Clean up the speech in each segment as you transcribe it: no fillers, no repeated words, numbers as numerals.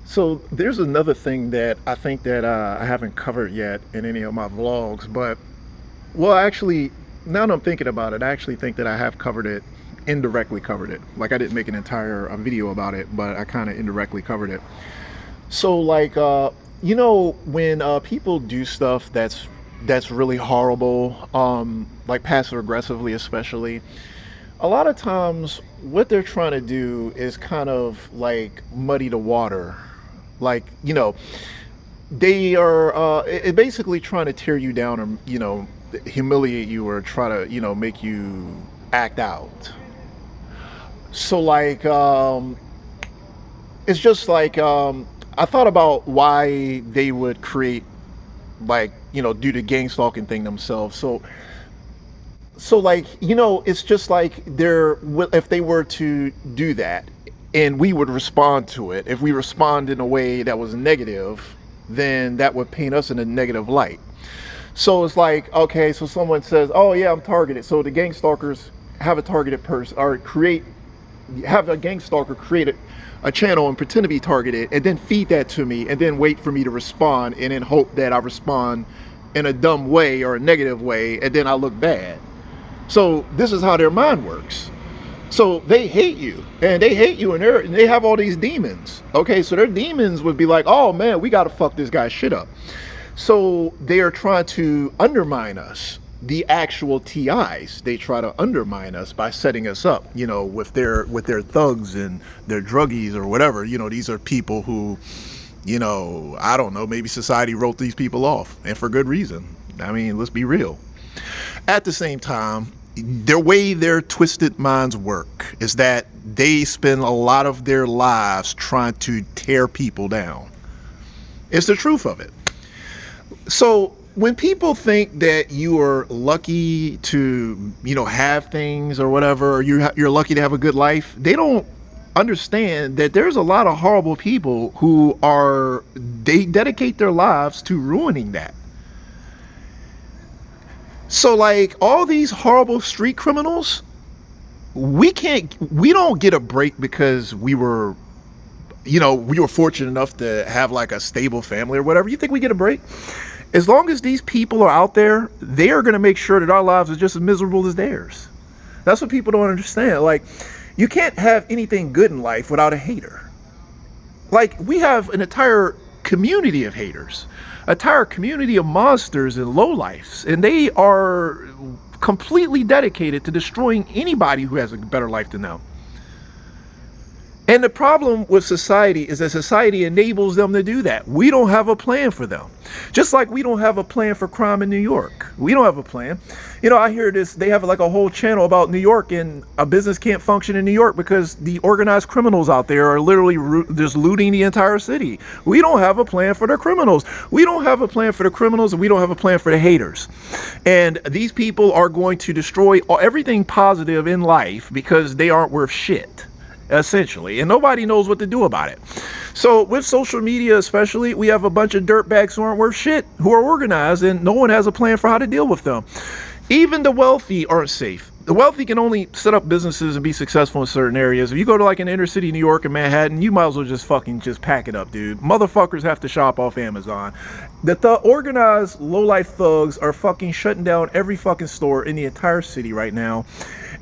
So there's another thing that I think that I haven't covered yet in any of my vlogs, but well, actually, now that I'm thinking about it, I actually think that I have covered it, indirectly covered it. Like I didn't make an entire video about it, but I kind of indirectly covered it. So like, when people do stuff that's really horrible, like passive aggressively, especially, a lot of times what they're trying to do is kind of like muddy the water, like they are basically trying to tear you down or humiliate you or try to make you act out. So like it's just like I thought about why they would create, like, do the gang stalking thing themselves. So like, it's just like they're, if they were to do that and we would respond to it, if we respond in a way that was negative, then that would paint us in a negative light. So it's like, okay, so someone says, oh yeah, I'm targeted. So the gang stalkers have a targeted person, or have a gang stalker create a channel and pretend to be targeted and then feed that to me and then wait for me to respond and then hope that I respond in a dumb way or a negative way and then I look bad. So this is how their mind works. So they hate you and they have all these demons. Okay, so their demons would be like, oh man, we got to fuck this guy's shit up. So they are trying to undermine us, the actual TIs. They try to undermine us by setting us up, with their thugs and their druggies or whatever. These are people who, I don't know, maybe society wrote these people off, and for good reason. I mean, let's be real. At the same time, the way their twisted minds work is that they spend a lot of their lives trying to tear people down. It's the truth of it. So when people think that you are lucky to, have things or whatever, or you're lucky to have a good life, they don't understand that there's a lot of horrible people who they dedicate their lives to ruining that. So like all these horrible street criminals, we don't get a break because we were fortunate enough to have like a stable family or whatever. You think we get a break? As long as these people are out there, they are going to make sure that our lives are just as miserable as theirs. That's what people don't understand. Like, you can't have anything good in life without a hater. Like, we have an entire community of haters, an entire community of monsters and lowlifes, and they are completely dedicated to destroying anybody who has a better life than them. And the problem with society is that society enables them to do that. We don't have a plan for them. Just like we don't have a plan for crime in New York. We don't have a plan. I hear this, they have like a whole channel about New York, and a business can't function in New York because the organized criminals out there are literally just looting the entire city. We don't have a plan for the criminals. We don't have a plan for the criminals, and we don't have a plan for the haters. And these people are going to destroy everything positive in life because they aren't worth shit, essentially, and nobody knows what to do about it. So with social media especially, we have a bunch of dirtbags who aren't worth shit, who are organized, and no one has a plan for how to deal with them. Even the wealthy aren't safe. The wealthy can only set up businesses and be successful in certain areas. If you go to like an inner city New York and Manhattan, you might as well just pack it up, dude. Motherfuckers have to shop off Amazon. The organized low-life thugs are fucking shutting down every fucking store in the entire city right now.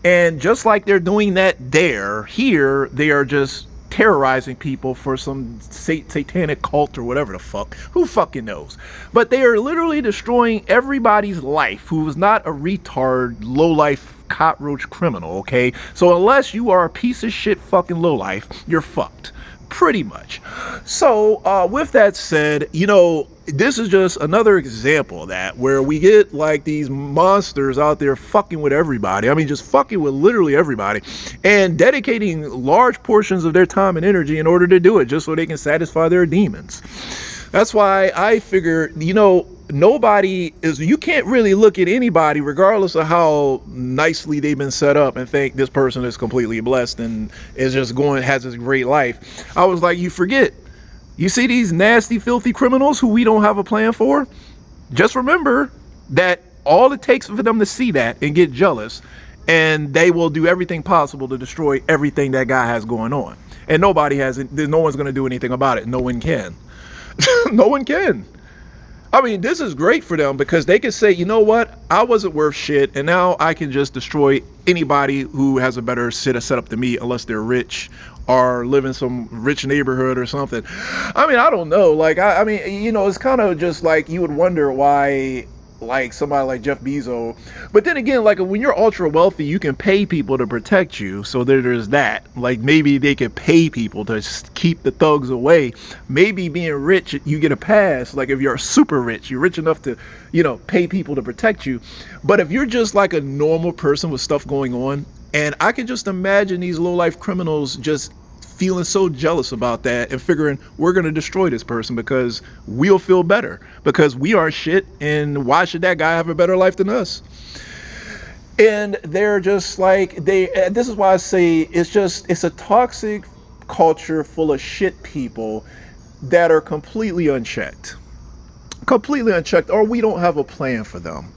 And just like they're doing that here, they are just terrorizing people for some satanic cult or whatever the fuck. Who fucking knows? But they are literally destroying everybody's life who is not a retard, low-life, cockroach criminal, okay? So unless you are a piece of shit fucking low-life, you're fucked. Pretty much. So with that said, this is just another example of that, where we get like these monsters out there fucking with everybody. I mean, just fucking with literally everybody, and dedicating large portions of their time and energy in order to do it, just so they can satisfy their demons. That's why I figure, you can't really look at anybody, regardless of how nicely they've been set up, and think this person is completely blessed and has this great life. I was like, you forget. You see these nasty, filthy criminals who we don't have a plan for? Just remember that all it takes for them to see that and get jealous, and they will do everything possible to destroy everything that guy has going on. and nobody has it. No one's going to do anything about it. No one can. No one can. I mean, this is great for them because they can say, you know what, I wasn't worth shit, and now I can just destroy anybody who has a better setup than me, unless they're rich or live in some rich neighborhood or something. I mean, I don't know. Like, I mean, you know, it's kind of just like you would wonder why, like somebody like Jeff Bezos. But then again, like when you're ultra wealthy, you can pay people to protect you. So there's that. Like maybe they could pay people to keep the thugs away. Maybe being rich, you get a pass. Like if you're super rich, you're rich enough to, you know, pay people to protect you. But if you're just like a normal person with stuff going on, and I can just imagine these low life criminals just feeling so jealous about that and figuring we're going to destroy this person because we'll feel better because we are shit, and why should that guy have a better life than us? And they're just like, this is why I say it's a toxic culture full of shit people that are completely unchecked, or we don't have a plan for them.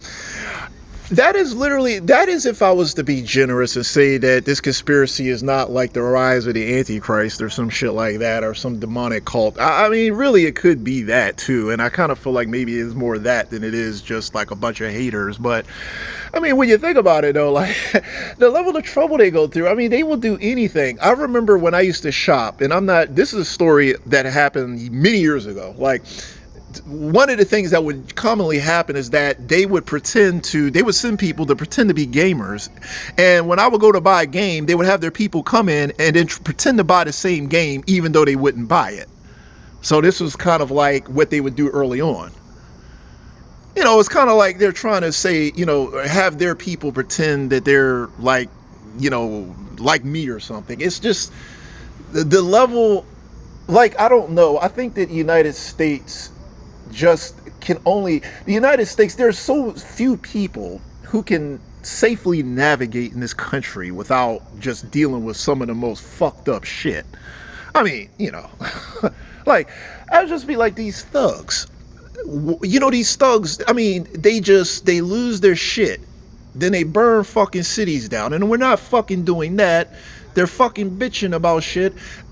That is if I was to be generous and say that this conspiracy is not like the rise of the Antichrist or some shit like that, or some demonic cult. I mean, really, it could be that too. And I kind of feel like maybe it's more that than it is just like a bunch of haters. But I mean, when you think about it though, like the level of trouble they go through, I mean, they will do anything. I remember when I used to shop, and this is a story that happened many years ago. Like, one of the things that would commonly happen is that they would send people to pretend to be gamers. And when I would go to buy a game, they would have their people come in and then pretend to buy the same game, even though they wouldn't buy it. So this was kind of like what they would do early on. You know, it's kind of like they're trying to say, you know, have their people pretend that they're like, you know, like me or something. It's just the level, like, I don't know. I think that the United States, there's so few people who can safely navigate in this country without just dealing with some of the most fucked up shit. I mean, you know, like, I'd just be like, these thugs, you know, these thugs, I mean, they lose their shit, then they burn fucking cities down, and we're not fucking doing that. They're fucking bitching about shit,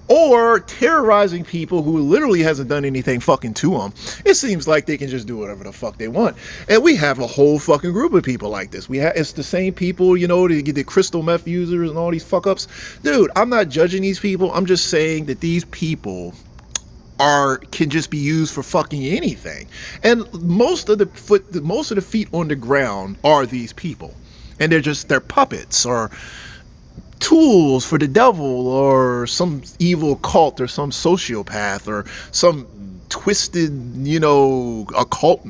or terrorizing people who literally hasn't done anything fucking to them. It seems like they can just do whatever the fuck they want. And we have a whole fucking group of people like this. It's the same people, you know, the crystal meth users and all these fuck ups. Dude, I'm not judging these people. I'm just saying that these people can just be used for fucking anything. And most of the feet on the ground are these people. And they're puppets or tools for the devil or some evil cult or some sociopath or some twisted, you know, occult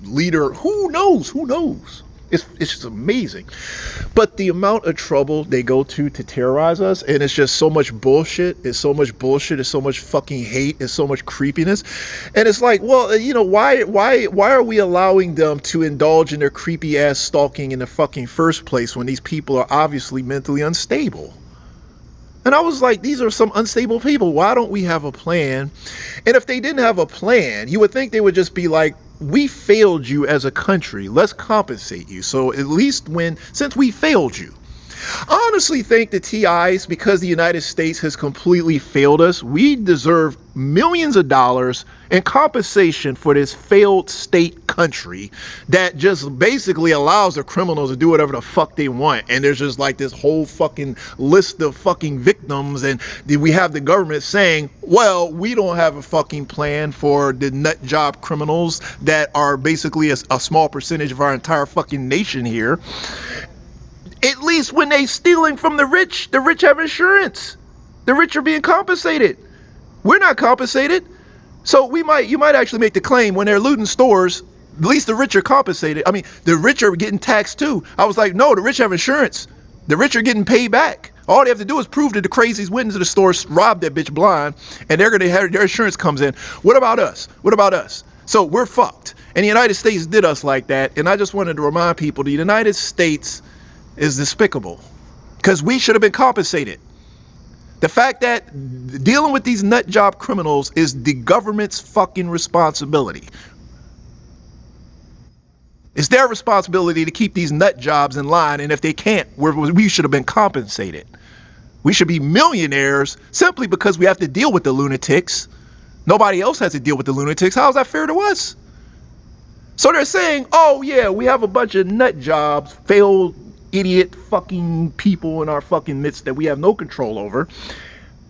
leader. Who knows? It's just amazing. But the amount of trouble they go to terrorize us, and it's just so much bullshit. It's so much fucking hate. It's so much creepiness. And it's like, well, you know, why are we allowing them to indulge in their creepy ass stalking in the fucking first place when these people are obviously mentally unstable? And I was like, these are some unstable people. Why don't we have a plan? And if they didn't have a plan, you would think they would just be like, we failed you as a country. Let's compensate you. So at least since we failed you. I honestly think the TIs, because the United States has completely failed us, we deserve millions of dollars in compensation for this failed state country that just basically allows the criminals to do whatever the fuck they want. And there's just like this whole fucking list of fucking victims, and we have the government saying, well, we don't have a fucking plan for the nut job criminals that are basically a small percentage of our entire fucking nation here. At least when they stealing from the rich have insurance. The rich are being compensated. We're not compensated. So you might actually make the claim when they're looting stores, at least the rich are compensated. I mean, the rich are getting taxed too. I was like, no, the rich have insurance. The rich are getting paid back. All they have to do is prove that the crazies went into the store, robbed that bitch blind, and they're gonna have their insurance comes in. What about us? So we're fucked. And the United States did us like that. And I just wanted to remind people, the United States is despicable because we should have been compensated. The fact that dealing with these nut job criminals is the government's fucking responsibility. It's their responsibility to keep these nut jobs in line, and if they can't, we should have been compensated. We should be millionaires simply because we have to deal with the lunatics. Nobody else has to deal with the lunatics. How is that fair to us? So they're saying, oh yeah, we have a bunch of nut jobs, failed idiot fucking people in our fucking midst that we have no control over.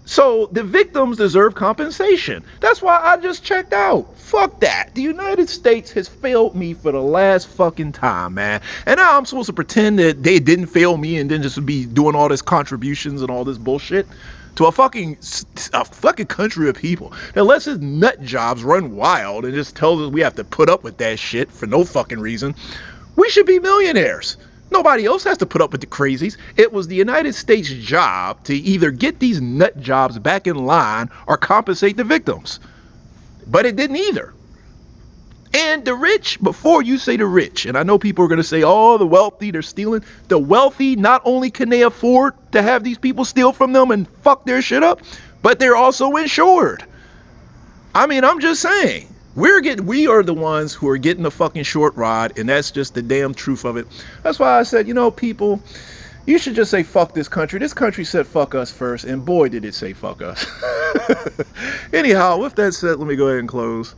So the victims deserve compensation. That's why I just checked out. Fuck that. The United States has failed me for the last fucking time, man. And now I'm supposed to pretend that they didn't fail me and then just be doing all this contributions and all this bullshit to a fucking country of people that lets his nut jobs run wild and just tells us we have to put up with that shit for no fucking reason. We should be millionaires. Nobody else has to put up with the crazies. It was the United States' job to either get these nut jobs back in line or compensate the victims. But it didn't either. And the rich, before you say the rich, and I know people are going to say, oh, the wealthy, they're stealing. The wealthy, not only can they afford to have these people steal from them and fuck their shit up, but they're also insured. I mean, I'm just saying. We are the ones who are getting the fucking short ride, and that's just the damn truth of it. That's why I said, you know, people, you should just say fuck this country. This country said fuck us first, and boy did it say fuck us. Anyhow, with that said, let me go ahead and close.